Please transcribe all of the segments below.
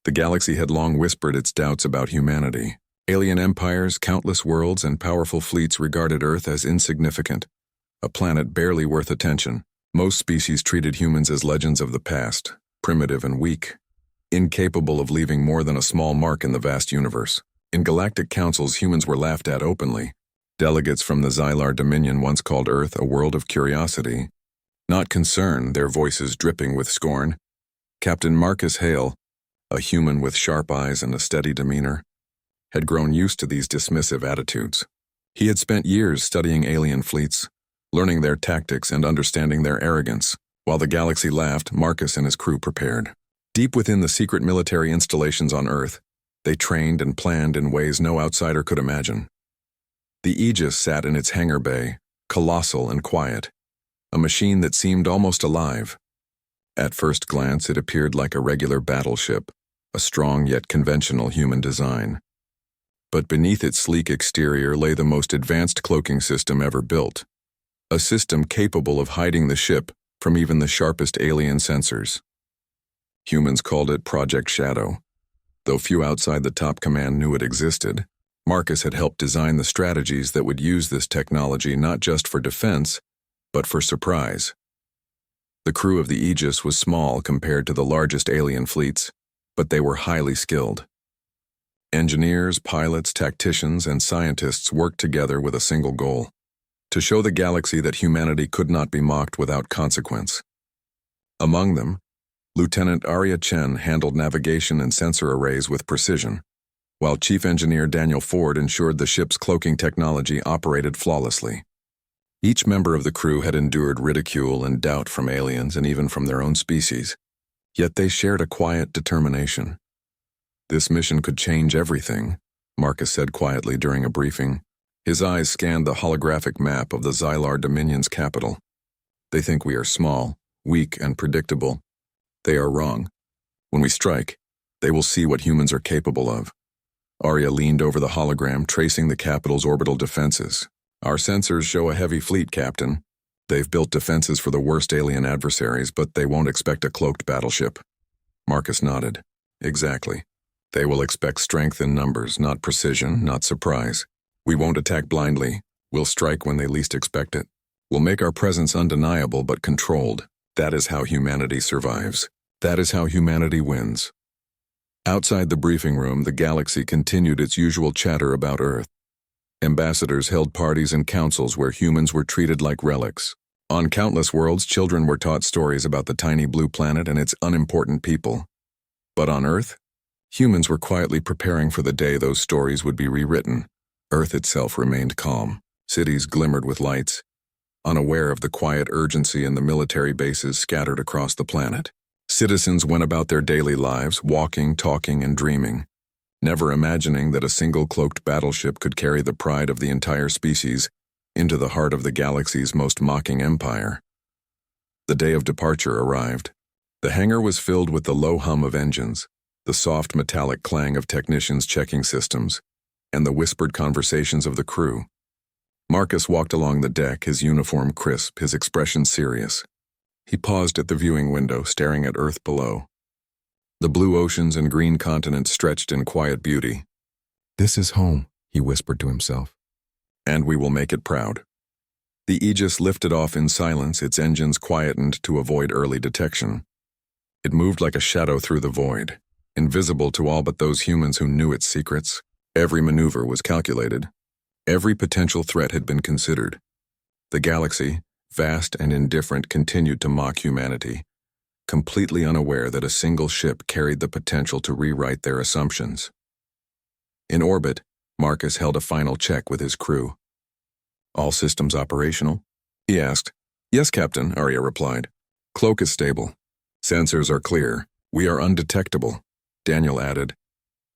The galaxy had long whispered its doubts about humanity. Alien empires, countless worlds, and powerful fleets regarded Earth as insignificant, a planet barely worth attention. Most species treated humans as legends of the past, primitive and weak, incapable of leaving more than a small mark in the vast universe. In galactic councils, humans were laughed at openly. Delegates from the Xylar Dominion once called Earth a world of curiosity, not concern, their voices dripping with scorn. Captain Marcus Hale, a human with sharp eyes and a steady demeanor, had grown used to these dismissive attitudes. He had spent years studying alien fleets, learning their tactics and understanding their arrogance. While the galaxy laughed, Marcus and his crew prepared. Deep within the secret military installations on Earth, they trained and planned in ways no outsider could imagine. The Aegis sat in its hangar bay, colossal and quiet, a machine that seemed almost alive. At first glance, it appeared like a regular battleship, a strong yet conventional human design. But beneath its sleek exterior lay the most advanced cloaking system ever built, a system capable of hiding the ship from even the sharpest alien sensors. Humans called it Project Shadow. Though few outside the top command knew it existed, Marcus had helped design the strategies that would use this technology not just for defense, but for surprise. The crew of the Aegis was small compared to the largest alien fleets, but they were highly skilled. Engineers, pilots, tacticians, and scientists worked together with a single goal: to show the galaxy that humanity could not be mocked without consequence. Among them, Lieutenant Arya Chen handled navigation and sensor arrays with precision, while Chief Engineer Daniel Ford ensured the ship's cloaking technology operated flawlessly. Each member of the crew had endured ridicule and doubt from aliens and even from their own species, yet they shared a quiet determination. "This mission could change everything," Marcus said quietly during a briefing. His eyes scanned the holographic map of the Xylar Dominion's capital. "They think we are small, weak, and predictable. They are wrong. When we strike, they will see what humans are capable of." Arya leaned over the hologram, tracing the capital's orbital defenses. "Our sensors show a heavy fleet, Captain. They've built defenses for the worst alien adversaries, but they won't expect a cloaked battleship." Marcus nodded. "Exactly. They will expect strength in numbers, not precision, not surprise. We won't attack blindly. We'll strike when they least expect it. We'll make our presence undeniable but controlled. That is how humanity survives. That is how humanity wins." Outside the briefing room, the galaxy continued its usual chatter about Earth. Ambassadors held parties and councils where humans were treated like relics. On countless worlds, children were taught stories about the tiny blue planet and its unimportant people. But on Earth, humans were quietly preparing for the day those stories would be rewritten. Earth itself remained calm. Cities glimmered with lights, unaware of the quiet urgency in the military bases scattered across the planet. Citizens went about their daily lives, walking, talking, and dreaming, never imagining that a single cloaked battleship could carry the pride of the entire species into the heart of the galaxy's most mocking empire. The day of departure arrived. The hangar was filled with the low hum of engines, the soft metallic clang of technicians checking systems, and the whispered conversations of the crew. Marcus walked along the deck, his uniform crisp, his expression serious. He paused at the viewing window, staring at Earth below. The blue oceans and green continents stretched in quiet beauty. "This is home," he whispered to himself. "And we will make it proud." The Aegis lifted off in silence, its engines quietened to avoid early detection. It moved like a shadow through the void, invisible to all but those humans who knew its secrets. Every maneuver was calculated. Every potential threat had been considered. The galaxy, vast and indifferent, continued to mock humanity, completely unaware that a single ship carried the potential to rewrite their assumptions. In orbit, Marcus held a final check with his crew. "All systems operational?" he asked. "Yes, Captain," Arya replied. "Cloak is stable. Sensors are clear. We are undetectable," Daniel added.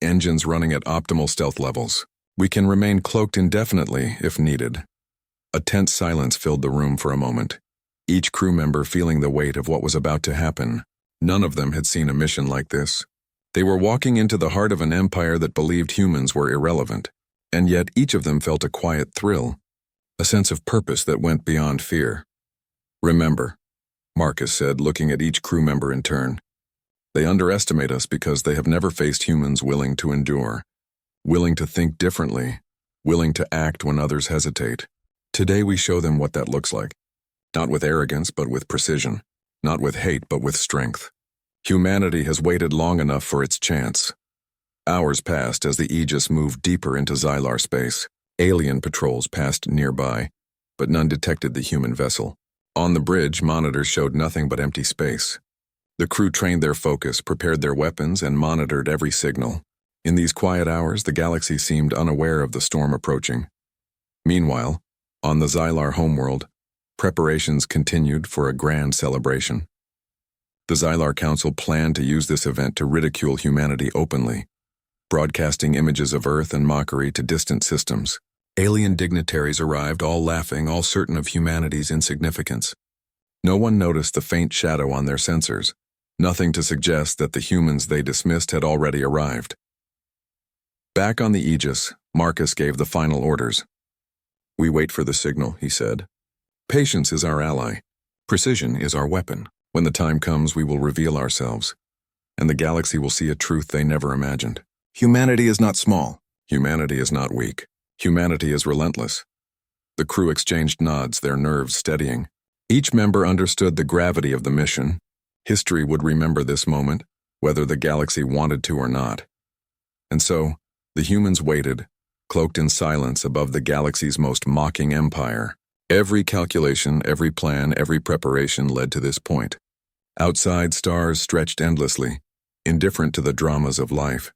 "Engines running at optimal stealth levels. We can remain cloaked indefinitely if needed." A tense silence filled the room for a moment, each crew member feeling the weight of what was about to happen. None of them had seen a mission like this. They were walking into the heart of an empire that believed humans were irrelevant, and yet each of them felt a quiet thrill, a sense of purpose that went beyond fear. "Remember," Marcus said, looking at each crew member in turn, They underestimate us because they have never faced humans willing to endure, willing to think differently, willing to act when others hesitate. Today we show them what that looks like. Not with arrogance, but with precision. Not with hate, but with strength. Humanity has waited long enough for its chance. Hours passed as the Aegis moved deeper into Xylar space. Alien patrols passed nearby, but none detected the human vessel. On the bridge, monitors showed nothing but empty space. The crew trained their focus, prepared their weapons, and monitored every signal. In these quiet hours, the galaxy seemed unaware of the storm approaching. Meanwhile, on the Xylar homeworld, preparations continued for a grand celebration. The Xylar Council planned to use this event to ridicule humanity openly, broadcasting images of Earth and mockery to distant systems. Alien dignitaries arrived, all laughing, all certain of humanity's insignificance. No one noticed the faint shadow on their sensors, nothing to suggest that the humans they dismissed had already arrived. Back on the Aegis, Marcus gave the final orders. "We wait for the signal," he said. "Patience is our ally. Precision is our weapon. When the time comes, we will reveal ourselves, and the galaxy will see a truth they never imagined. Humanity is not small. Humanity is not weak. Humanity is relentless." The crew exchanged nods, their nerves steadying. Each member understood the gravity of the mission. History would remember this moment, whether the galaxy wanted to or not. And so, the humans waited, cloaked in silence above the galaxy's most mocking empire. Every calculation, every plan, every preparation led to this point. Outside, stars stretched endlessly, indifferent to the dramas of life.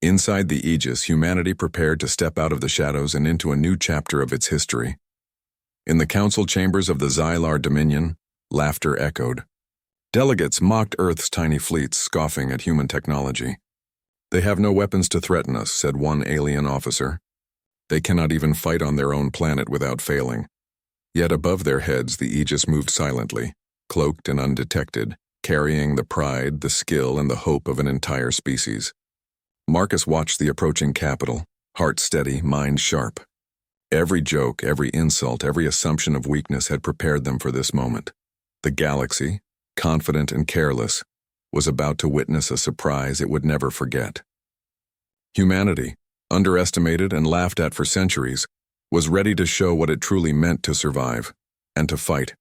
Inside the Aegis, humanity prepared to step out of the shadows and into a new chapter of its history. In the council chambers of the Xylar Dominion, laughter echoed. Delegates mocked Earth's tiny fleets, scoffing at human technology. "They have no weapons to threaten us," said one alien officer. "They cannot even fight on their own planet without failing." Yet above their heads, the Aegis moved silently, cloaked and undetected, carrying the pride, the skill, and the hope of an entire species. Marcus watched the approaching capital, heart steady, mind sharp. Every joke, every insult, every assumption of weakness had prepared them for this moment. The galaxy, confident and careless, was about to witness a surprise it would never forget. Humanity, underestimated and laughed at for centuries, was ready to show what it truly meant to survive, and to fight.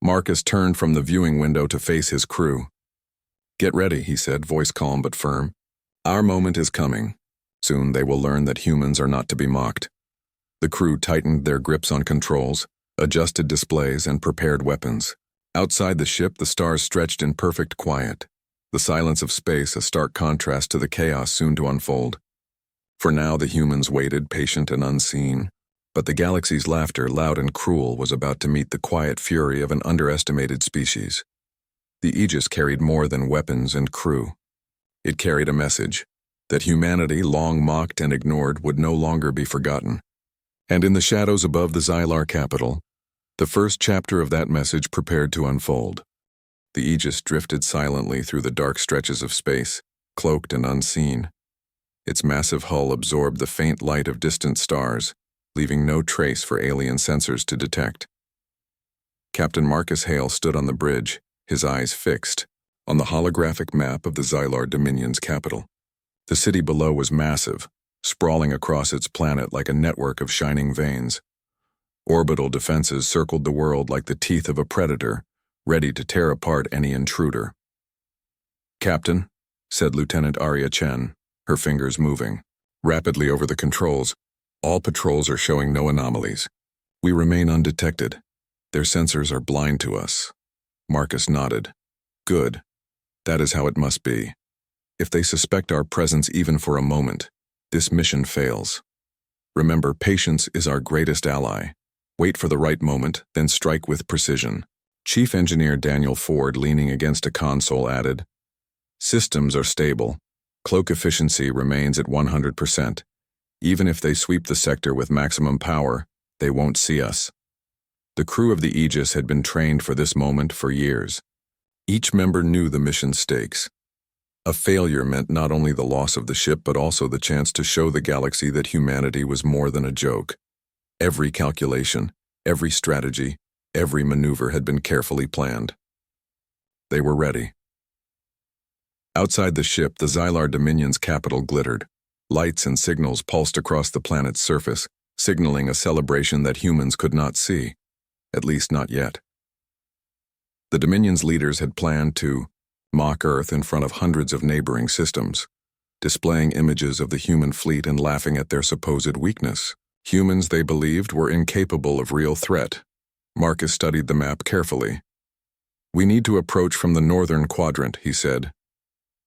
Marcus turned from the viewing window to face his crew. "Get ready," he said, voice calm but firm. "Our moment is coming. Soon they will learn that humans are not to be mocked." The crew tightened their grips on controls, adjusted displays, and prepared weapons. Outside the ship, the stars stretched in perfect quiet, the silence of space a stark contrast to the chaos soon to unfold. For now, the humans waited, patient and unseen, but the galaxy's laughter, loud and cruel, was about to meet the quiet fury of an underestimated species. The Aegis carried more than weapons and crew. It carried a message that humanity, long mocked and ignored, would no longer be forgotten. And in the shadows above the Xylar capital, the first chapter of that message prepared to unfold. The Aegis drifted silently through the dark stretches of space, cloaked and unseen. Its massive hull absorbed the faint light of distant stars, leaving no trace for alien sensors to detect. Captain Marcus Hale stood on the bridge, his eyes fixed on the holographic map of the Xylar Dominion's capital. The city below was massive, sprawling across its planet like a network of shining veins. Orbital defenses circled the world like the teeth of a predator, ready to tear apart any intruder. "Captain," said Lieutenant Arya Chen, her fingers moving rapidly over the controls, "all patrols are showing no anomalies. We remain undetected. Their sensors are blind to us." Marcus nodded. "Good. That is how it must be. If they suspect our presence even for a moment, this mission fails. Remember, patience is our greatest ally. Wait for the right moment, then strike with precision." Chief Engineer Daniel Ford, leaning against a console, added, "Systems are stable. Cloak efficiency remains at 100%. Even if they sweep the sector with maximum power, they won't see us." The crew of the Aegis had been trained for this moment for years. Each member knew the mission's stakes. A failure meant not only the loss of the ship but also the chance to show the galaxy that humanity was more than a joke. Every calculation, every strategy, every maneuver had been carefully planned. They were ready. Outside the ship, the Xylar Dominion's capital glittered. Lights and signals pulsed across the planet's surface, signaling a celebration that humans could not see, at least not yet. The Dominion's leaders had planned to mock Earth in front of hundreds of neighboring systems, displaying images of the human fleet and laughing at their supposed weakness. Humans, they believed, were incapable of real threat. Marcus studied the map carefully. "We need to approach from the northern quadrant," he said.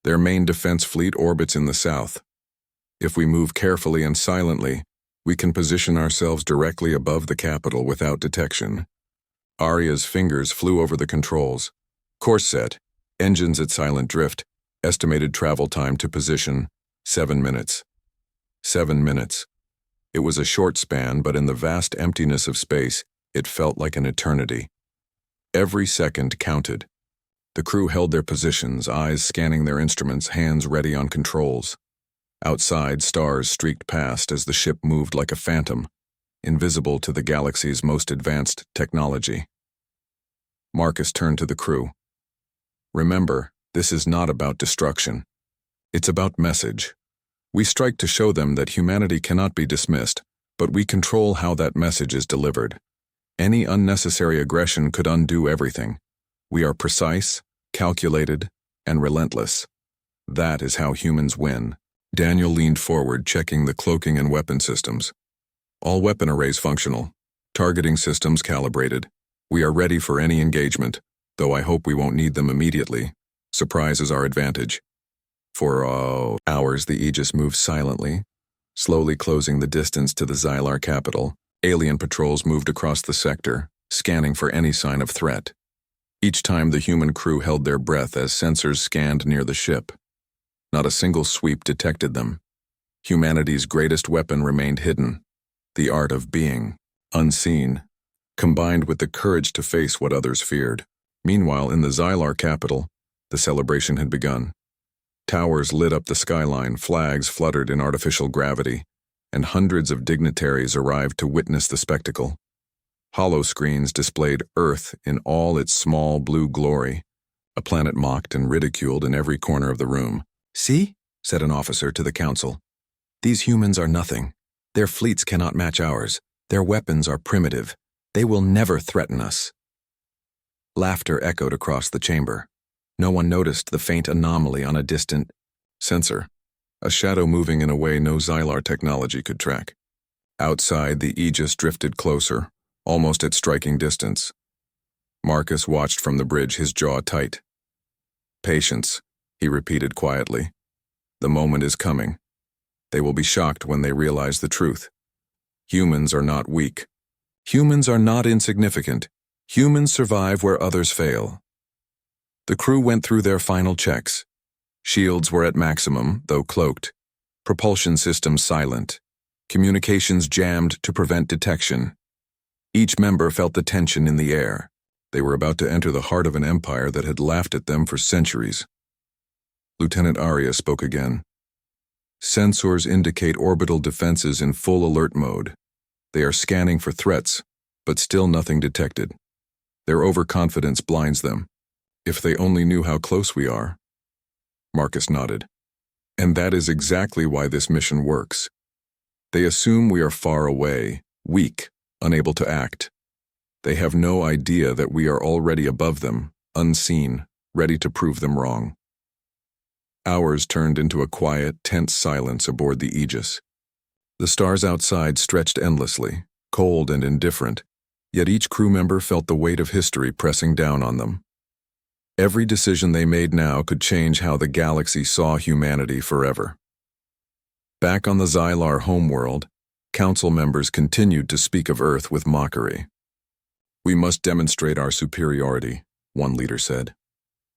"Their main defense fleet orbits in the south. If we move carefully and silently, we can position ourselves directly above the capital without detection." Arya's fingers flew over the controls. Course set, engines at silent drift, estimated travel time to position, 7 minutes. 7 minutes. It was a short span, but in the vast emptiness of space, it felt like an eternity. Every second counted. The crew held their positions, eyes scanning their instruments, hands ready on controls. Outside, stars streaked past as the ship moved like a phantom, invisible to the galaxy's most advanced technology. Marcus turned to the crew. "Remember, this is not about destruction. It's about message. We strike to show them that humanity cannot be dismissed, but we control how that message is delivered. Any unnecessary aggression could undo everything. We are precise, calculated, and relentless. That is how humans win." Daniel leaned forward, checking the cloaking and weapon systems. "All weapon arrays functional. Targeting systems calibrated. We are ready for any engagement, though I hope we won't need them immediately. Surprise is our advantage." For hours the Aegis moved silently, slowly closing the distance to the Xylar capital. Alien patrols moved across the sector, scanning for any sign of threat. Each time the human crew held their breath as sensors scanned near the ship. Not a single sweep detected them. Humanity's greatest weapon remained hidden, the art of being unseen, combined with the courage to face what others feared. Meanwhile, in the Xylar capital, the celebration had begun. Towers lit up the skyline, flags fluttered in artificial gravity, and hundreds of dignitaries arrived to witness the spectacle. Hollow screens displayed Earth in all its small blue glory, a planet mocked and ridiculed in every corner of the room. "See?" said an officer to the council. "These humans are nothing. Their fleets cannot match ours. Their weapons are primitive. They will never threaten us." Laughter echoed across the chamber. No one noticed the faint anomaly on a distant sensor, a shadow moving in a way no Xylar technology could track. Outside, the Aegis drifted closer, almost at striking distance. Marcus watched from the bridge, his jaw tight. "Patience," he repeated quietly. "The moment is coming. They will be shocked when they realize the truth. Humans are not weak. Humans are not insignificant. Humans survive where others fail." The crew went through their final checks. Shields were at maximum, though cloaked. Propulsion systems silent. Communications jammed to prevent detection. Each member felt the tension in the air. They were about to enter the heart of an empire that had laughed at them for centuries. Lieutenant Arya spoke again. "Sensors indicate orbital defenses in full alert mode. They are scanning for threats, but still nothing detected. Their overconfidence blinds them. If they only knew how close we are." Marcus nodded. "And that is exactly why this mission works. They assume we are far away, weak, unable to act. They have no idea that we are already above them, unseen, ready to prove them wrong." Hours turned into a quiet, tense silence aboard the Aegis. The stars outside stretched endlessly, cold and indifferent, yet each crew member felt the weight of history pressing down on them. Every decision they made now could change how the galaxy saw humanity forever. Back on the Xylar homeworld, council members continued to speak of Earth with mockery. "We must demonstrate our superiority," one leader said.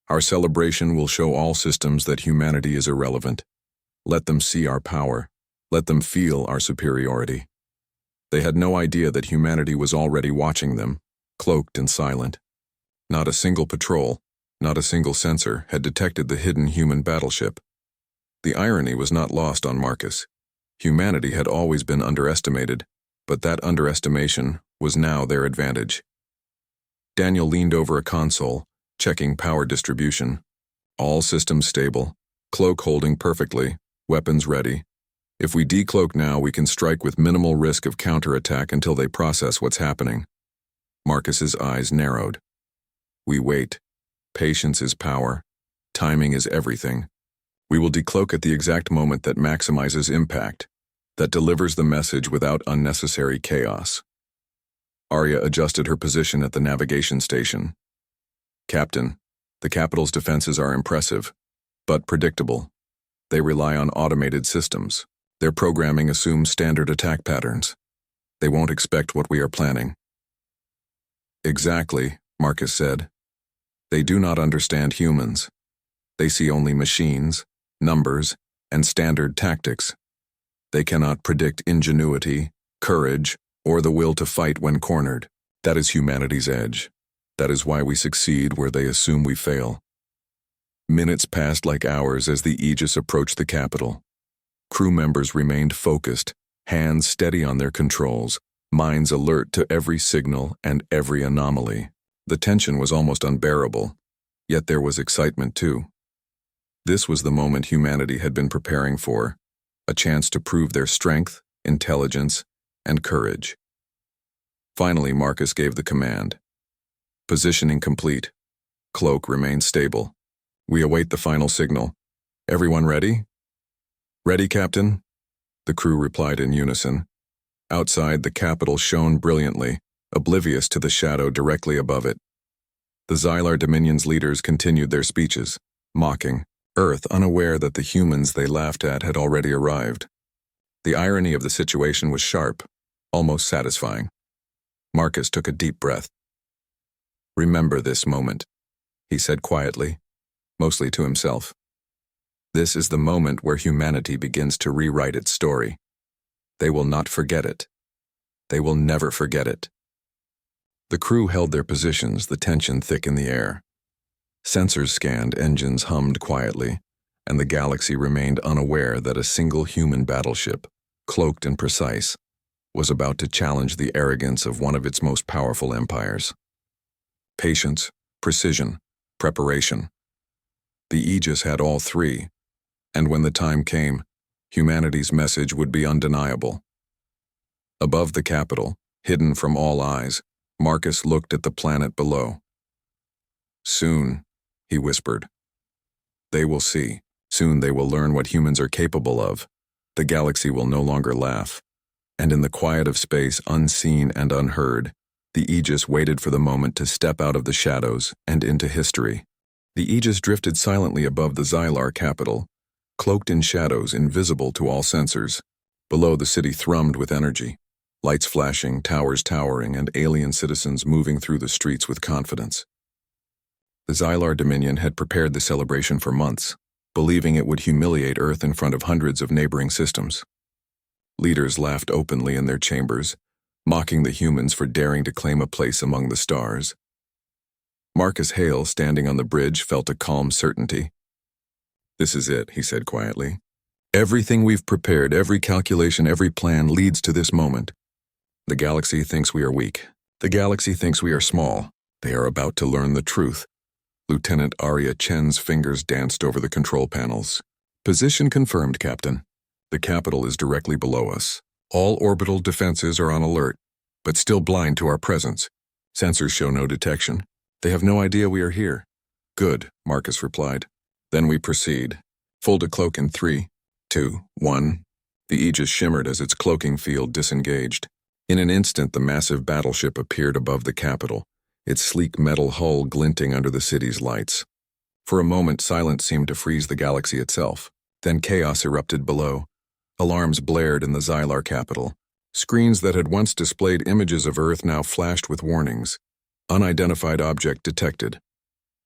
"Our celebration will show all systems that humanity is irrelevant. Let them see our power. Let them feel our superiority." They had no idea that humanity was already watching them, cloaked and silent. Not a single patrol, not a single sensor had detected the hidden human battleship. The irony was not lost on Marcus. Humanity had always been underestimated, but that underestimation was now their advantage. Daniel leaned over a console, checking power distribution. All systems stable, cloak holding perfectly, weapons ready. If we decloak now, we can strike with minimal risk of counterattack until they process what's happening. Marcus's eyes narrowed. We wait. Patience is power. Timing is everything. We will decloak at the exact moment that maximizes impact, that delivers the message without unnecessary chaos. Arya adjusted her position at the navigation station. Captain, the capital's defenses are impressive, but predictable. They rely on automated systems. Their programming assumes standard attack patterns. They won't expect what we are planning. Exactly, Marcus said. They do not understand humans. They see only machines, numbers, and standard tactics. They cannot predict ingenuity, courage, or the will to fight when cornered. That is humanity's edge. That is why we succeed where they assume we fail. Minutes passed like hours as the Aegis approached the capital. Crew members remained focused, hands steady on their controls, minds alert to every signal and every anomaly. The tension was almost unbearable, yet there was excitement too. This was the moment humanity had been preparing for, a chance to prove their strength, intelligence, and courage. Finally, Marcus gave the command. Positioning complete. Cloak remains stable. We await the final signal. Everyone ready? Ready, Captain? The crew replied in unison. Outside, the capital shone brilliantly, oblivious to the shadow directly above it. The Xylar Dominion's leaders continued their speeches, mocking, Earth unaware that the humans they laughed at had already arrived. The irony of the situation was sharp, almost satisfying. Marcus took a deep breath. Remember this moment, he said quietly, mostly to himself. This is the moment where humanity begins to rewrite its story. They will not forget it. They will never forget it. The crew held their positions, the tension thick in the air. Sensors scanned, engines hummed quietly, and the galaxy remained unaware that a single human battleship, cloaked and precise, was about to challenge the arrogance of one of its most powerful empires. Patience, precision, preparation. The Aegis had all three, and when the time came, humanity's message would be undeniable. Above the capital, hidden from all eyes, Marcus looked at the planet below. Soon, he whispered. They will see. Soon they will learn what humans are capable of. The galaxy will no longer laugh. And in the quiet of space, unseen and unheard, the Aegis waited for the moment to step out of the shadows and into history. The Aegis drifted silently above the Xylar capital, cloaked in shadows invisible to all sensors. Below, the city thrummed with energy. Lights flashing, towers towering, and alien citizens moving through the streets with confidence. The Xylar Dominion had prepared the celebration for months, believing it would humiliate Earth in front of hundreds of neighboring systems. Leaders laughed openly in their chambers, mocking the humans for daring to claim a place among the stars. Marcus Hale, standing on the bridge, felt a calm certainty. This is it, he said quietly. Everything we've prepared, every calculation, every plan leads to this moment. The galaxy thinks we are weak. The galaxy thinks we are small. They are about to learn the truth. Lieutenant Arya Chen's fingers danced over the control panels. Position confirmed, Captain. The capital is directly below us. All orbital defenses are on alert, but still blind to our presence. Sensors show no detection. They have no idea we are here. Good, Marcus replied. Then we proceed. Fold a cloak in 3, 2, 1. The Aegis shimmered as its cloaking field disengaged. In an instant, the massive battleship appeared above the capital, its sleek metal hull glinting under the city's lights. For a moment, silence seemed to freeze the galaxy itself. Then chaos erupted below. Alarms blared in the Xylar capital. Screens that had once displayed images of Earth now flashed with warnings. Unidentified object detected.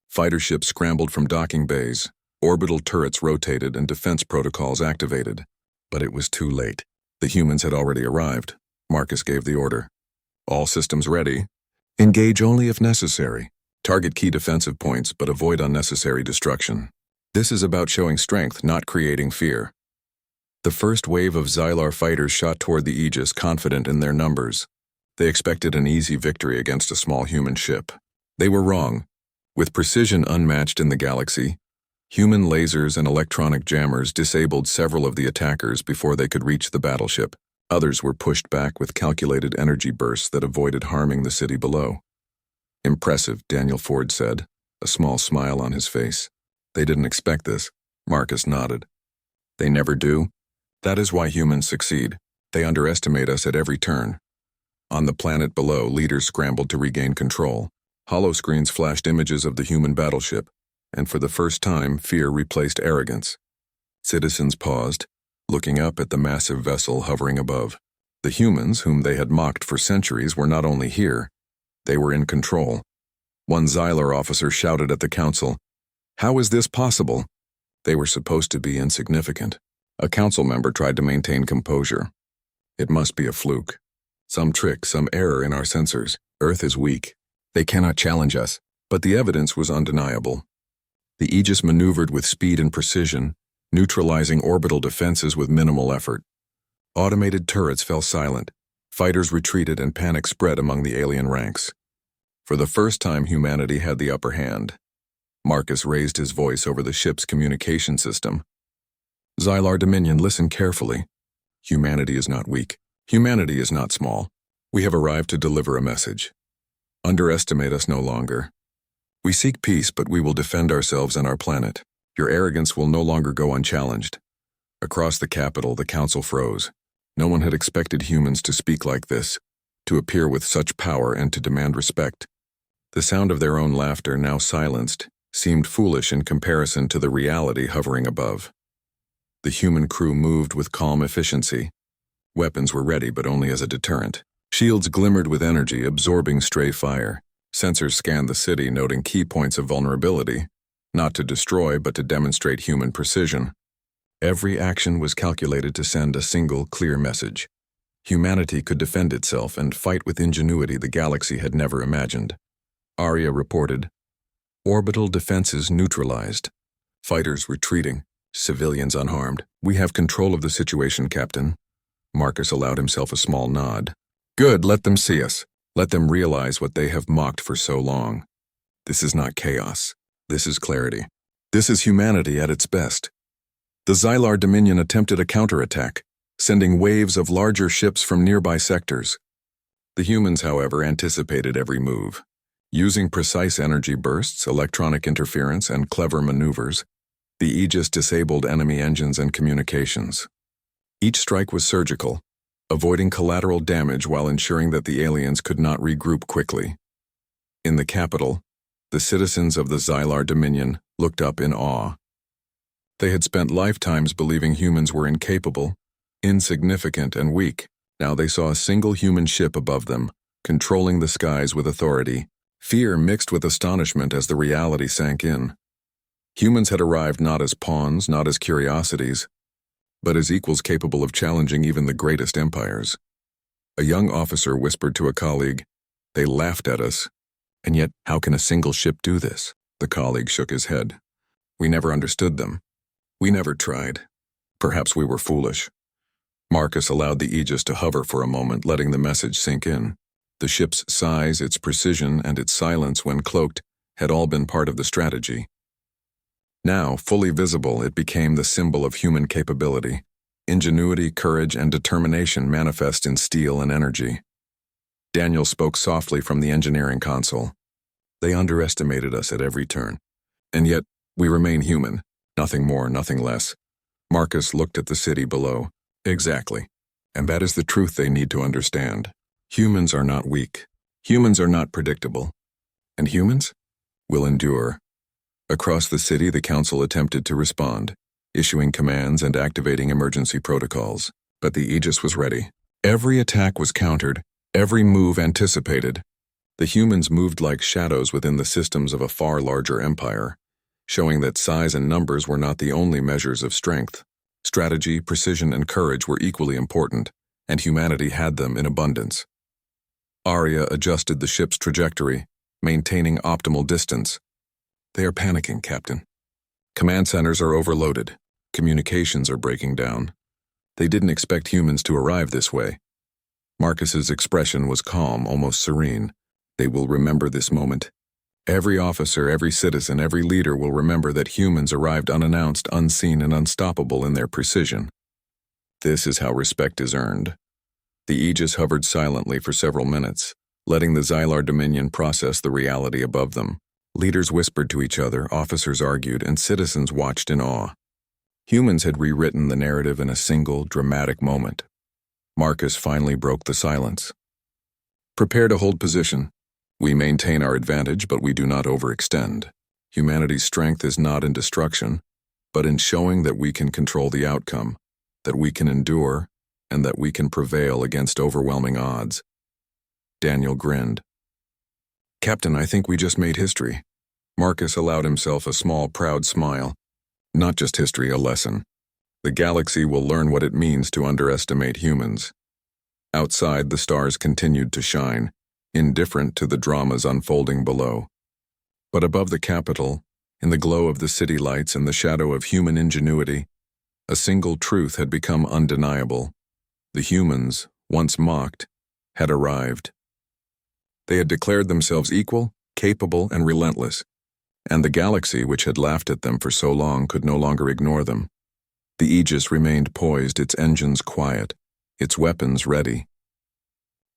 Fighter ships scrambled from docking bays. Orbital turrets rotated and defense protocols activated. But it was too late. The humans had already arrived. Marcus gave the order. All systems ready. Engage only if necessary. Target key defensive points, but avoid unnecessary destruction. This is about showing strength, not creating fear. The first wave of Xylar fighters shot toward the Aegis, confident in their numbers. They expected an easy victory against a small human ship. They were wrong. With precision unmatched in the galaxy, Human lasers and electronic jammers disabled several of the attackers before they could reach the battleship. Others were pushed back with calculated energy bursts that avoided harming the city below. "Impressive," Daniel Ford said, a small smile on his face. "They didn't expect this." Marcus nodded. "They never do. That is why humans succeed. They underestimate us at every turn." On the planet below, leaders scrambled to regain control. Holoscreens flashed images of the human battleship, and for the first time, fear replaced arrogance. Citizens paused, looking up at the massive vessel hovering above. The humans, whom they had mocked for centuries, were not only here, they were in control. One Xylar officer shouted at the council, "How is this possible?" They were supposed to be insignificant. A council member tried to maintain composure. "It must be a fluke. Some trick, some error in our sensors. Earth is weak. They cannot challenge us." But the evidence was undeniable. The Aegis maneuvered with speed and precision, neutralizing orbital defenses with minimal effort. Automated turrets fell silent. Fighters retreated and panic spread among the alien ranks. For the first time, humanity had the upper hand. Marcus raised his voice over the ship's communication system. "Xylar Dominion, listen carefully. Humanity is not weak. Humanity is not small. We have arrived to deliver a message. Underestimate us no longer. We seek peace, but we will defend ourselves and our planet. Your arrogance will no longer go unchallenged." Across the capital, the council froze. No one had expected humans to speak like this, to appear with such power and to demand respect. The sound of their own laughter, now silenced, seemed foolish in comparison to the reality hovering above. The human crew moved with calm efficiency. Weapons were ready, but only as a deterrent. Shields glimmered with energy, absorbing stray fire. Sensors scanned the city, noting key points of vulnerability, not to destroy, but to demonstrate human precision. Every action was calculated to send a single, clear message. Humanity could defend itself and fight with ingenuity the galaxy had never imagined. Arya reported, "Orbital defenses neutralized. Fighters retreating. Civilians unharmed. We have control of the situation, Captain." Marcus allowed himself a small nod. "Good, let them see us. Let them realize what they have mocked for so long. This is not chaos. This is clarity. This is humanity at its best." The Xylar Dominion attempted a counterattack, sending waves of larger ships from nearby sectors. The humans, however, anticipated every move. Using precise energy bursts, electronic interference, and clever maneuvers, the Aegis disabled enemy engines and communications. Each strike was surgical, avoiding collateral damage while ensuring that the aliens could not regroup quickly. In the capital, the citizens of the Xylar Dominion looked up in awe. They had spent lifetimes believing humans were incapable, insignificant, and weak. Now they saw a single human ship above them, controlling the skies with authority. Fear mixed with astonishment as the reality sank in. Humans had arrived not as pawns, not as curiosities, but as equals capable of challenging even the greatest empires. A young officer whispered to a colleague, "They laughed at us. And yet, how can a single ship do this?" The colleague shook his head. "We never understood them. We never tried. Perhaps we were foolish." Marcus allowed the Aegis to hover for a moment, letting the message sink in. The ship's size, its precision, and its silence when cloaked had all been part of the strategy. Now, fully visible, it became the symbol of human capability. Ingenuity, courage, and determination manifest in steel and energy. Daniel spoke softly from the engineering console. "They underestimated us at every turn. And yet, we remain human. Nothing more, nothing less." Marcus looked at the city below. "Exactly. And that is the truth they need to understand. Humans are not weak. Humans are not predictable. And humans will endure." Across the city, the council attempted to respond, issuing commands and activating emergency protocols. But the Aegis was ready. Every attack was countered, every move anticipated. The humans moved like shadows within the systems of a far larger empire, showing that size and numbers were not the only measures of strength. Strategy, precision, and courage were equally important, and humanity had them in abundance. Arya adjusted the ship's trajectory, maintaining optimal distance. "They are panicking, Captain. Command centers are overloaded. Communications are breaking down. They didn't expect humans to arrive this way." Marcus's expression was calm, almost serene. "They will remember this moment. Every officer, every citizen, every leader will remember that humans arrived unannounced, unseen, and unstoppable in their precision. This is how respect is earned. The Aegis hovered silently for several minutes, letting the Xylar Dominion process the reality above them. Leaders whispered to each other, officers argued, and citizens watched in awe. Humans had rewritten the narrative in a single, dramatic moment. Marcus finally broke the silence. Prepare to hold position. We maintain our advantage, but we do not overextend. Humanity's strength is not in destruction, but in showing that we can control the outcome, that we can endure, and that we can prevail against overwhelming odds. Daniel grinned. Captain, I think we just made history. Marcus allowed himself a small, proud smile. Not just history, a lesson. The galaxy will learn what it means to underestimate humans. Outside, the stars continued to shine, indifferent to the dramas unfolding below. But above the capital, in the glow of the city lights and the shadow of human ingenuity, a single truth had become undeniable. The humans, once mocked, had arrived. They had declared themselves equal, capable, and relentless, and the galaxy, which had laughed at them for so long, could no longer ignore them. The Aegis remained poised, its engines quiet, its weapons ready.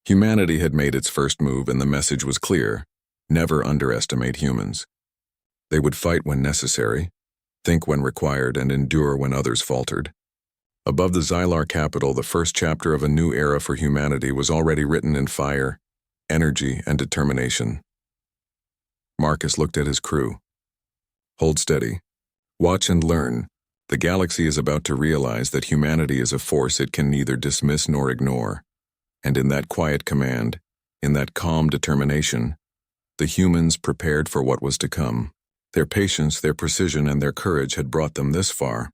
Humanity had made its first move, and the message was clear: never underestimate humans. They would fight when necessary, think when required, and endure when others faltered. Above the Xylar capital, the first chapter of a new era for humanity was already written in fire, energy, and determination. Marcus looked at his crew. Hold steady. Watch and learn. The galaxy is about to realize that humanity is a force it can neither dismiss nor ignore. And in that quiet command, in that calm determination, the humans prepared for what was to come. Their patience, their precision, and their courage had brought them this far.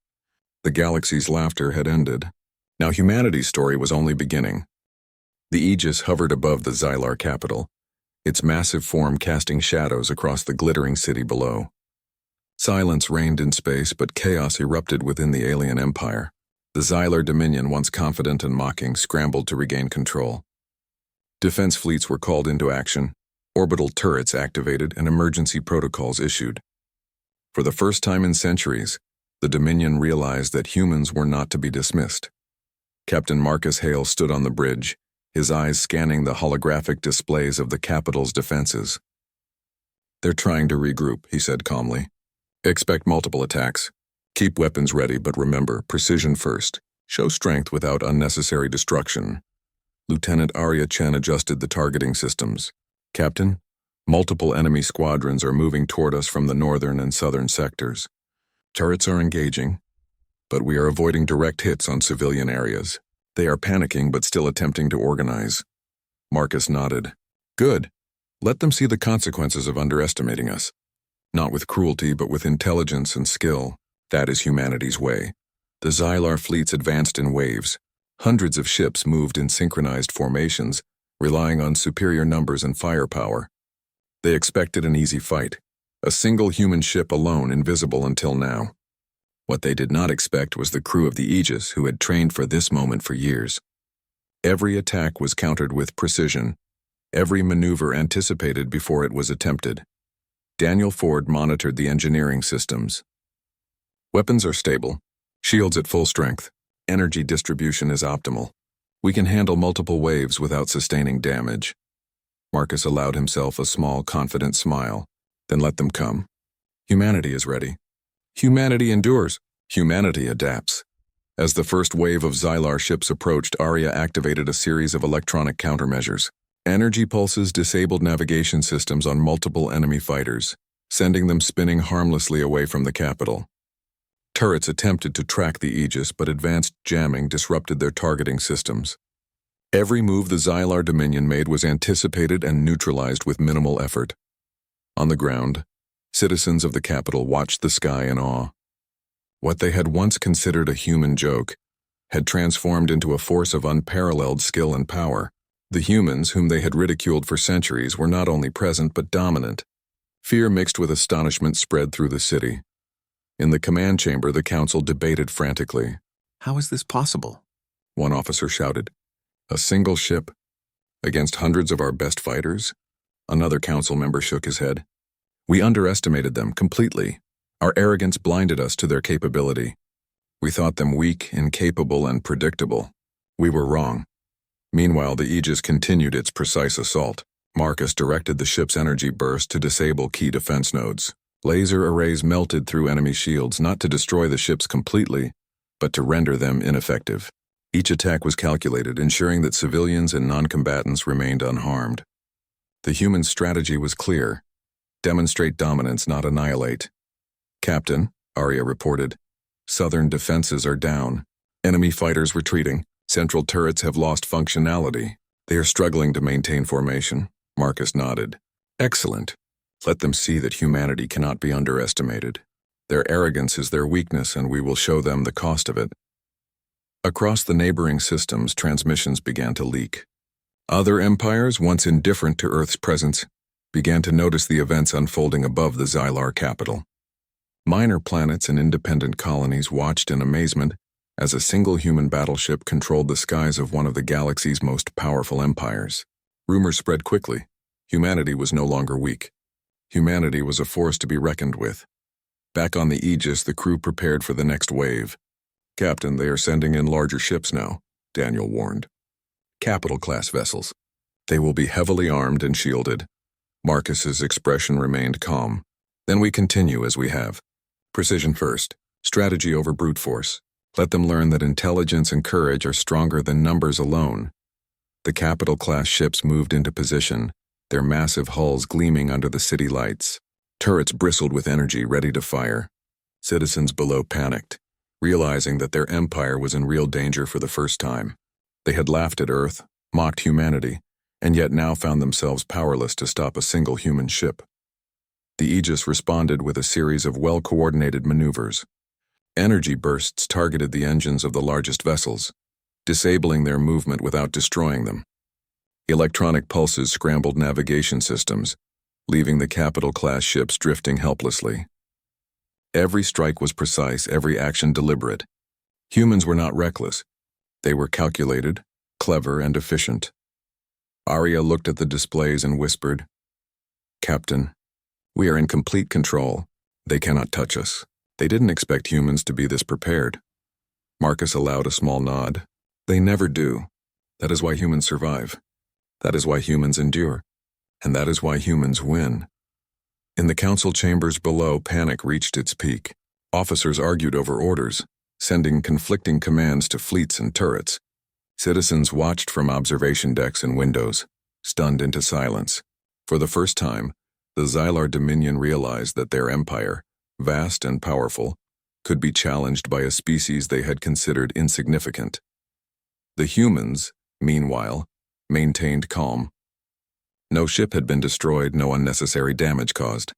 The galaxy's laughter had ended. Now humanity's story was only beginning. The Aegis hovered above the Xylar capital, its massive form casting shadows across the glittering city below. Silence reigned in space, but chaos erupted within the alien empire. The Xylar Dominion, once confident and mocking, scrambled to regain control. Defense fleets were called into action, orbital turrets activated, and emergency protocols issued. For the first time in centuries, the Dominion realized that humans were not to be dismissed. Captain Marcus Hale stood on the bridge, his eyes scanning the holographic displays of the capital's defenses. They're trying to regroup, he said calmly. Expect multiple attacks. Keep weapons ready, but remember, precision first. Show strength without unnecessary destruction. Lieutenant Arya Chen adjusted the targeting systems. Captain, multiple enemy squadrons are moving toward us from the northern and southern sectors. Turrets are engaging, but we are avoiding direct hits on civilian areas. They are panicking but still attempting to organize. Marcus nodded. Good. Let them see the consequences of underestimating us. Not with cruelty, but with intelligence and skill. That is humanity's way. The Xylar fleets advanced in waves. Hundreds of ships moved in synchronized formations, relying on superior numbers and firepower. They expected an easy fight. A single human ship alone, invisible until now. What they did not expect was the crew of the Aegis, who had trained for this moment for years. Every attack was countered with precision, every maneuver anticipated before it was attempted. Daniel Ford monitored the engineering systems. Weapons are stable, shields at full strength, energy distribution is optimal. We can handle multiple waves without sustaining damage. Marcus allowed himself a small, confident smile. Then let them come. Humanity is ready. Humanity endures. Humanity adapts. As the first wave of Xylar ships approached, Arya activated a series of electronic countermeasures. Energy pulses disabled navigation systems on multiple enemy fighters, sending them spinning harmlessly away from the capital. Turrets attempted to track the Aegis, but advanced jamming disrupted their targeting systems. Every move the Xylar Dominion made was anticipated and neutralized with minimal effort. On the ground, citizens of the capital watched the sky in awe. What they had once considered a human joke had transformed into a force of unparalleled skill and power. The humans, whom they had ridiculed for centuries, were not only present but dominant. Fear mixed with astonishment spread through the city. In the command chamber, the council debated frantically. How is this possible? One officer shouted. A single ship? Against hundreds of our best fighters? Another council member shook his head. We underestimated them completely. Our arrogance blinded us to their capability. We thought them weak, incapable, and predictable. We were wrong. Meanwhile, the Aegis continued its precise assault. Marcus directed the ship's energy burst to disable key defense nodes. Laser arrays melted through enemy shields, not to destroy the ships completely, but to render them ineffective. Each attack was calculated, ensuring that civilians and non-combatants remained unharmed. The human strategy was clear. Demonstrate dominance, not annihilate. "Captain," Arya reported, "southern defenses are down. Enemy fighters retreating. Central turrets have lost functionality. They are struggling to maintain formation." Marcus nodded. "Excellent. Let them see that humanity cannot be underestimated. Their arrogance is their weakness, and we will show them the cost of it." Across the neighboring systems, transmissions began to leak. Other empires, once indifferent to Earth's presence, began to notice the events unfolding above the Xylar capital. Minor planets and independent colonies watched in amazement as a single human battleship controlled the skies of one of the galaxy's most powerful empires. Rumors spread quickly. Humanity was no longer weak. Humanity was a force to be reckoned with. Back on the Aegis, the crew prepared for the next wave. "Captain, they are sending in larger ships now," Daniel warned. "Capital-class vessels. They will be heavily armed and shielded." Marcus's expression remained calm. "Then we continue as we have. Precision first, strategy over brute force. Let them learn that intelligence and courage are stronger than numbers alone." The capital-class ships moved into position, their massive hulls gleaming under the city lights. Turrets bristled with energy, ready to fire. Citizens below panicked, realizing that their empire was in real danger for the first time. They had laughed at Earth, mocked humanity, and yet now found themselves powerless to stop a single human ship. The Aegis responded with a series of well-coordinated maneuvers. Energy bursts targeted the engines of the largest vessels, disabling their movement without destroying them. Electronic pulses scrambled navigation systems, leaving the capital-class ships drifting helplessly. Every strike was precise, every action deliberate. Humans were not reckless. They were calculated, clever, and efficient. Arya looked at the displays and whispered, "Captain, we are in complete control. They cannot touch us." They didn't expect humans to be this prepared. Marcus allowed a small nod. "They never do. That is why humans survive. That is why humans endure. And that is why humans win." In the council chambers below, panic reached its peak. Officers argued over orders, sending conflicting commands to fleets and turrets. Citizens watched from observation decks and windows, stunned into silence. For the first time, the Xylar Dominion realized that their empire, vast and powerful, could be challenged by a species they had considered insignificant. The humans, meanwhile, maintained calm. No ship had been destroyed, no unnecessary damage caused.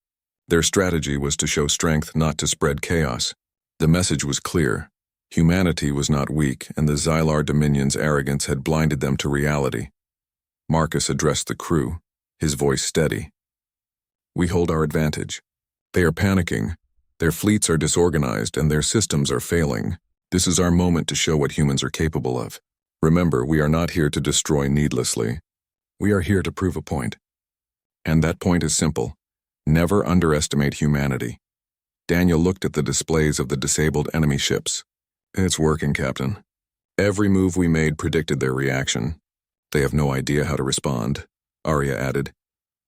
Their strategy was to show strength, not to spread chaos. The message was clear. Humanity was not weak, and the Xylar Dominion's arrogance had blinded them to reality. Marcus addressed the crew, his voice steady. "We hold our advantage. They are panicking. Their fleets are disorganized, and their systems are failing. This is our moment to show what humans are capable of. Remember, we are not here to destroy needlessly. We are here to prove a point. And that point is simple. Never underestimate humanity." Daniel looked at the displays of the disabled enemy ships. "It's working, Captain. Every move we made predicted their reaction. They have no idea how to respond," Arya added.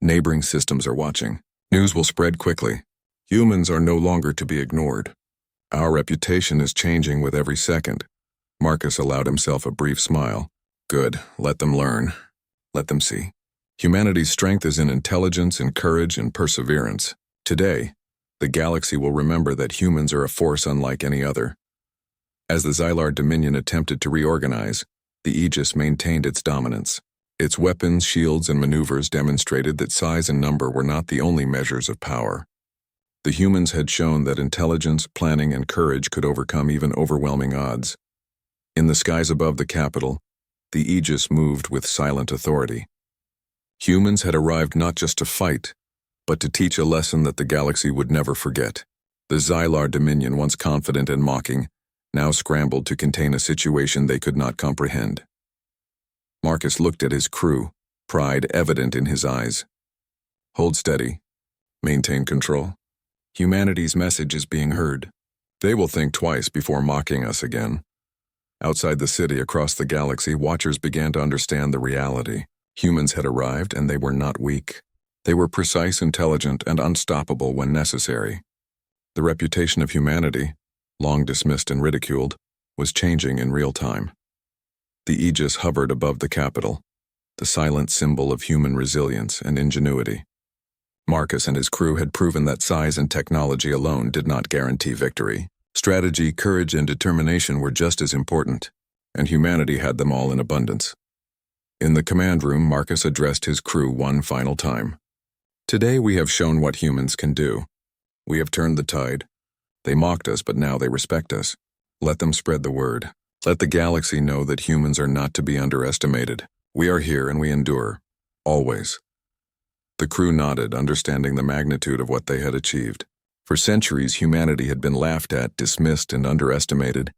"Neighboring systems are watching. News will spread quickly. Humans are no longer to be ignored. Our reputation is changing with every second." Marcus allowed himself a brief smile. "Good. Let them learn. Let them see. Humanity's strength is in intelligence and courage and perseverance. Today, the galaxy will remember that humans are a force unlike any other." As the Xylar Dominion attempted to reorganize, the Aegis maintained its dominance. Its weapons, shields, and maneuvers demonstrated that size and number were not the only measures of power. The humans had shown that intelligence, planning, and courage could overcome even overwhelming odds. In the skies above the capital, the Aegis moved with silent authority. Humans had arrived not just to fight, but to teach a lesson that the galaxy would never forget. The Xylar Dominion, once confident and mocking, now scrambled to contain a situation they could not comprehend. Marcus looked at his crew, pride evident in his eyes. "Hold steady. Maintain control. Humanity's message is being heard. They will think twice before mocking us again. Outside the city across the galaxy, watchers began to understand the reality. Humans had arrived and they were not weak. They were precise, intelligent, and unstoppable when necessary. The reputation of humanity, long dismissed and ridiculed, was changing in real time. The Aegis hovered above the capital, the silent symbol of human resilience and ingenuity. Marcus and his crew had proven that size and technology alone did not guarantee victory. Strategy, courage, and determination were just as important, and humanity had them all in abundance. In the command room, Marcus addressed his crew one final time. Today we have shown what humans can do. We have turned the tide. They mocked us, but now they respect us. Let them spread the word. Let the galaxy know that humans are not to be underestimated. We are here and we endure. Always. The crew nodded, understanding the magnitude of what they had achieved. For centuries, humanity had been laughed at, dismissed, and underestimated.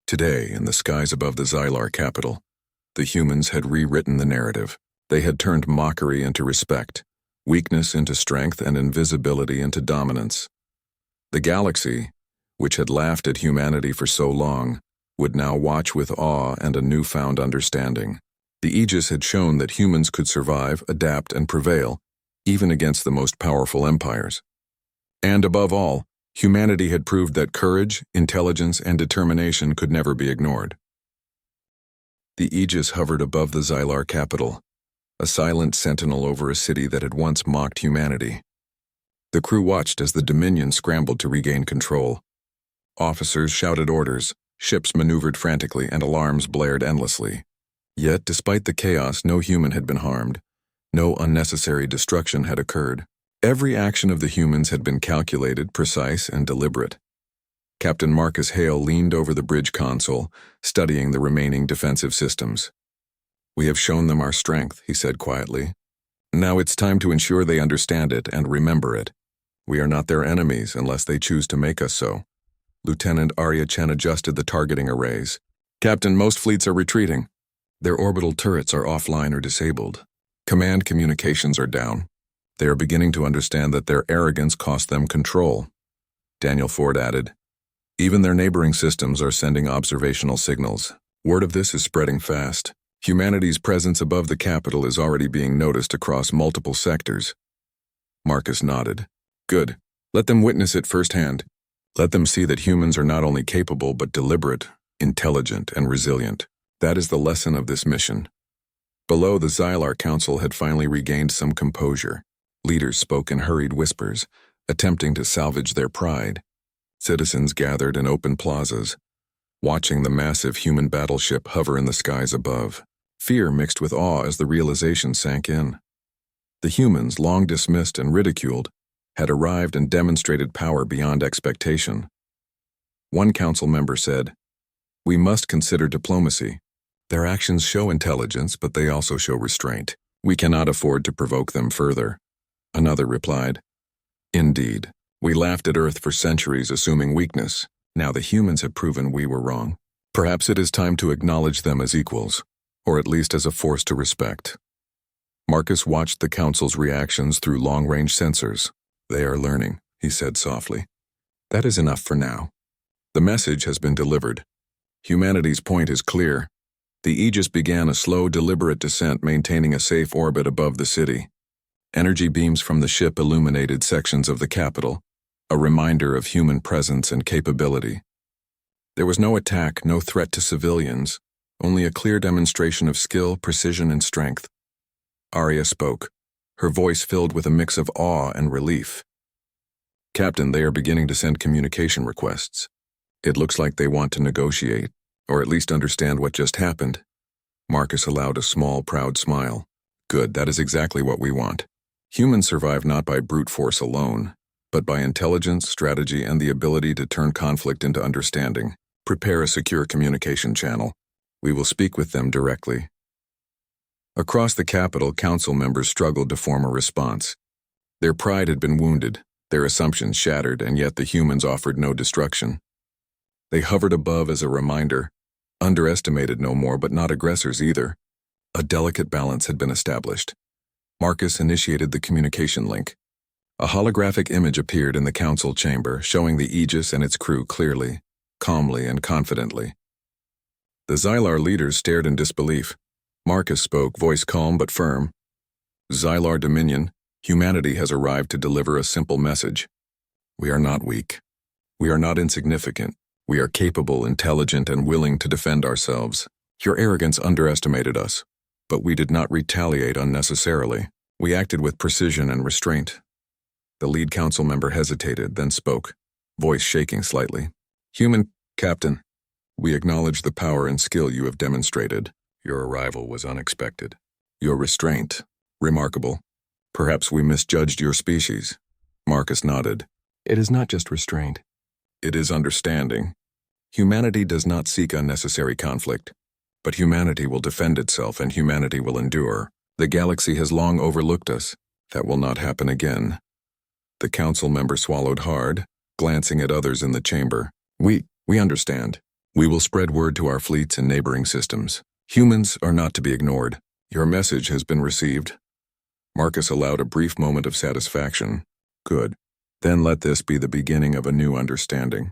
Today, in the skies above the Xylar capital, the humans had rewritten the narrative. They had turned mockery into respect, weakness into strength, and invisibility into dominance. The galaxy, which had laughed at humanity for so long, would now watch with awe and a newfound understanding. The Aegis had shown that humans could survive, adapt, and prevail, even against the most powerful empires. And above all, humanity had proved that courage, intelligence, and determination could never be ignored. The Aegis hovered above the Xylar capital, a silent sentinel over a city that had once mocked humanity. The crew watched as the Dominion scrambled to regain control. Officers shouted orders, ships maneuvered frantically, and alarms blared endlessly. Yet, despite the chaos, no human had been harmed. No unnecessary destruction had occurred. Every action of the humans had been calculated, precise, and deliberate. Captain Marcus Hale leaned over the bridge console, studying the remaining defensive systems. "We have shown them our strength," he said quietly. "Now it's time to ensure they understand it and remember it. We are not their enemies unless they choose to make us so." Lieutenant Arya Chen adjusted the targeting arrays. "Captain, most fleets are retreating. Their orbital turrets are offline or disabled. Command communications are down. They are beginning to understand that their arrogance cost them control." Daniel Ford added, "Even their neighboring systems are sending observational signals. Word of this is spreading fast. Humanity's presence above the capital is already being noticed across multiple sectors." Marcus nodded. "Good. Let them witness it firsthand. Let them see that humans are not only capable but deliberate, intelligent, and resilient. That is the lesson of this mission." Below, the Xylar Council had finally regained some composure. Leaders spoke in hurried whispers, attempting to salvage their pride. Citizens gathered in open plazas, watching the massive human battleship hover in the skies above. Fear mixed with awe as the realization sank in. The humans, long dismissed and ridiculed, had arrived and demonstrated power beyond expectation. One council member said, "We must consider diplomacy. Their actions show intelligence, but they also show restraint. We cannot afford to provoke them further." Another replied, "Indeed, we laughed at Earth for centuries assuming weakness. Now the humans have proven we were wrong. Perhaps it is time to acknowledge them as equals, or at least as a force to respect." Marcus watched the council's reactions through long-range sensors. "They are learning," he said softly. "That is enough for now. The message has been delivered. Humanity's point is clear." The Aegis began a slow, deliberate descent, maintaining a safe orbit above the city. Energy beams from the ship illuminated sections of the capital, a reminder of human presence and capability. There was no attack, no threat to civilians, only a clear demonstration of skill, precision, and strength. Arya spoke, her voice filled with a mix of awe and relief. "Captain, they are beginning to send communication requests. It looks like they want to negotiate, or at least understand what just happened." Marcus allowed a small, proud smile. "Good, that is exactly what we want. Humans survive not by brute force alone, but by intelligence, strategy, and the ability to turn conflict into understanding. Prepare a secure communication channel. We will speak with them directly." Across the capital, council members struggled to form a response. Their pride had been wounded, their assumptions shattered, and yet the humans offered no destruction. They hovered above as a reminder, underestimated no more, but not aggressors either. A delicate balance had been established. Marcus initiated the communication link. A holographic image appeared in the council chamber, showing the Aegis and its crew clearly, calmly, and confidently. The Xylar leaders stared in disbelief. Marcus spoke, voice calm but firm. Xylar Dominion, humanity has arrived to deliver a simple message. We are not weak. We are not insignificant. We are capable, intelligent, and willing to defend ourselves. Your arrogance underestimated us, but we did not retaliate unnecessarily. We acted with precision and restraint. The lead council member hesitated, then spoke, voice shaking slightly. Human Captain, we acknowledge the power and skill you have demonstrated. Your arrival was unexpected. Your restraint, remarkable. Perhaps we misjudged your species. Marcus nodded. It is not just restraint. It is understanding. Humanity does not seek unnecessary conflict, but humanity will defend itself and humanity will endure. The galaxy has long overlooked us. That will not happen again. The council member swallowed hard, glancing at others in the chamber. We understand. We will spread word to our fleets and neighboring systems. Humans are not to be ignored. Your message has been received. Marcus allowed a brief moment of satisfaction. Good. Then let this be the beginning of a new understanding.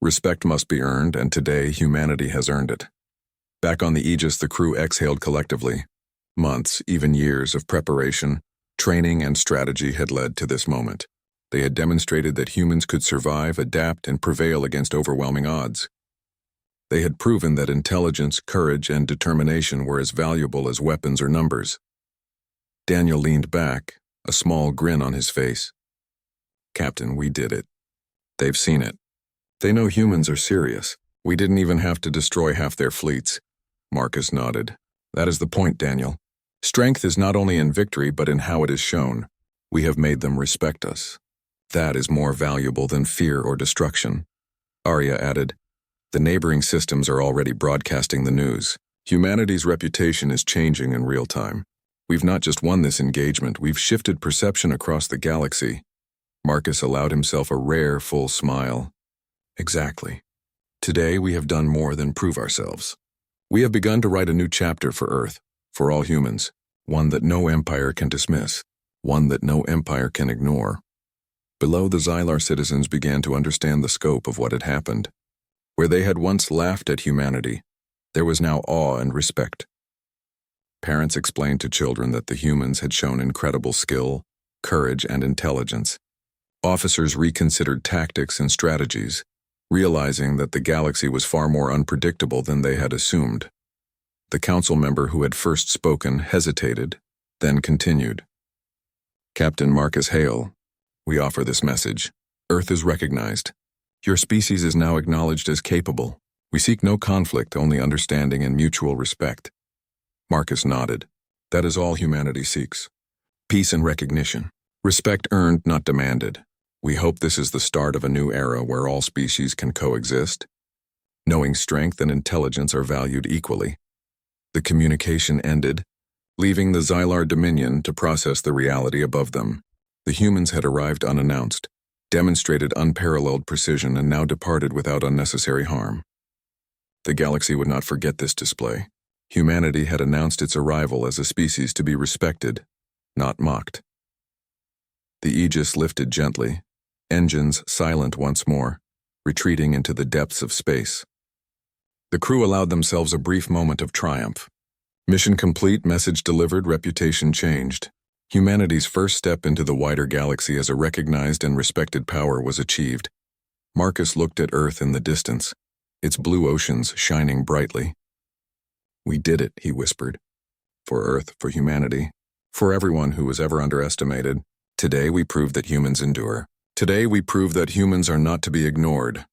Respect must be earned, and today humanity has earned it. Back on the Aegis, the crew exhaled collectively. Months, even years of preparation, training, and strategy had led to this moment. They had demonstrated that humans could survive, adapt, and prevail against overwhelming odds. They had proven that intelligence, courage, and determination were as valuable as weapons or numbers. Daniel leaned back, a small grin on his face. Captain, we did it. They've seen it. They know humans are serious. We didn't even have to destroy half their fleets. Marcus nodded. That is the point, Daniel. Strength is not only in victory, but in how it is shown. We have made them respect us. That is more valuable than fear or destruction. Arya added, the neighboring systems are already broadcasting the news. Humanity's reputation is changing in real time. We've not just won this engagement, we've shifted perception across the galaxy. Marcus allowed himself a rare, full smile. Exactly. Today we have done more than prove ourselves. We have begun to write a new chapter for Earth, for all humans, one that no empire can dismiss, one that no empire can ignore. Below, the Xylar citizens began to understand the scope of what had happened. Where they had once laughed at humanity, there was now awe and respect. Parents explained to children that the humans had shown incredible skill, courage, and intelligence. Officers reconsidered tactics and strategies, realizing that the galaxy was far more unpredictable than they had assumed. The council member who had first spoken hesitated, then continued. Captain Marcus Hale, we offer this message. Earth is recognized. Your species is now acknowledged as capable. We seek no conflict, only understanding and mutual respect. Marcus nodded. That is all humanity seeks. Peace and recognition. Respect earned, not demanded. We hope this is the start of a new era where all species can coexist, knowing strength and intelligence are valued equally. The communication ended, leaving the Xylar Dominion to process the reality above them. The humans had arrived unannounced, demonstrated unparalleled precision, and now departed without unnecessary harm. The galaxy would not forget this display. Humanity had announced its arrival as a species to be respected, not mocked. The Aegis lifted gently, engines silent once more, retreating into the depths of space. The crew allowed themselves a brief moment of triumph. Mission complete, message delivered, reputation changed. Humanity's first step into the wider galaxy as a recognized and respected power was achieved. Marcus looked at Earth in the distance, its blue oceans shining brightly. We did it, he whispered. For Earth, for humanity, for everyone who was ever underestimated. Today we prove that humans endure. Today we prove that humans are not to be ignored.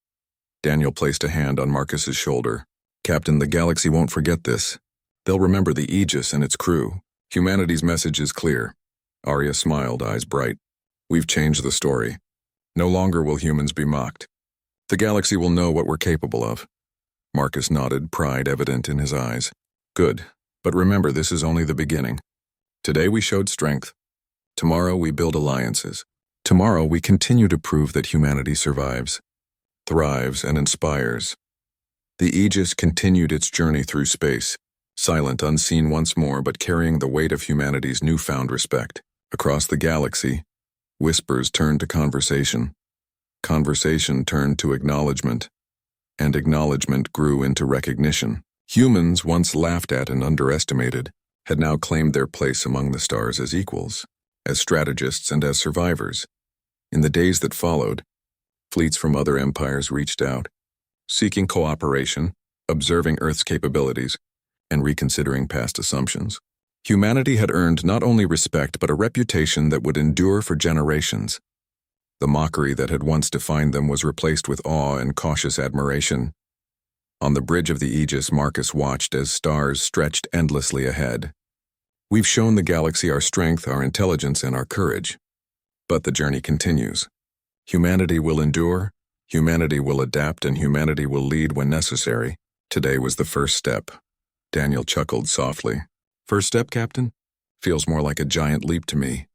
Daniel placed a hand on Marcus's shoulder. Captain, the galaxy won't forget this. They'll remember the Aegis and its crew. Humanity's message is clear. Arya smiled, eyes bright. We've changed the story. No longer will humans be mocked. The galaxy will know what we're capable of. Marcus nodded, pride evident in his eyes. Good, but remember, this is only the beginning. Today we showed strength. Tomorrow we build alliances. Tomorrow we continue to prove that humanity survives, thrives, and inspires. The Aegis continued its journey through space, silent, unseen once more, but carrying the weight of humanity's newfound respect. Across the galaxy, Whispers turned to conversation. Conversation turned to acknowledgement, and acknowledgement grew into recognition. Humans, once laughed at and underestimated, had now claimed their place among the stars as equals, as strategists and as survivors. In the days that followed, fleets from other empires reached out, seeking cooperation, observing Earth's capabilities, and reconsidering past assumptions. Humanity had earned not only respect but a reputation that would endure for generations. The mockery that had once defined them was replaced with awe and cautious admiration. On the bridge of the Aegis, Marcus watched as stars stretched endlessly ahead. We've shown the galaxy our strength, our intelligence, and our courage. But the journey continues. Humanity will endure, humanity will adapt, and humanity will lead when necessary. Today was the first step. Daniel chuckled softly. First step, Captain? Feels more like a giant leap to me.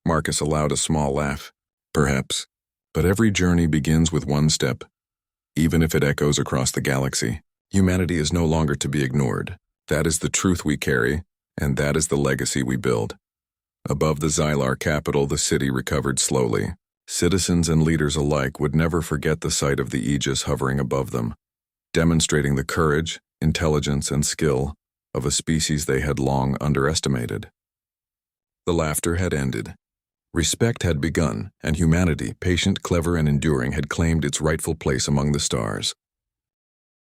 Marcus allowed a small laugh. Perhaps. But every journey begins with one step. Even if it echoes across the galaxy, humanity is no longer to be ignored. That is the truth we carry, and that is the legacy we build. Above the Xylar capital, the city recovered slowly. Citizens and leaders alike would never forget the sight of the Aegis hovering above them, demonstrating the courage, intelligence, and skill of a species they had long underestimated. The laughter had ended. Respect had begun, and humanity, patient, clever, and enduring, had claimed its rightful place among the stars.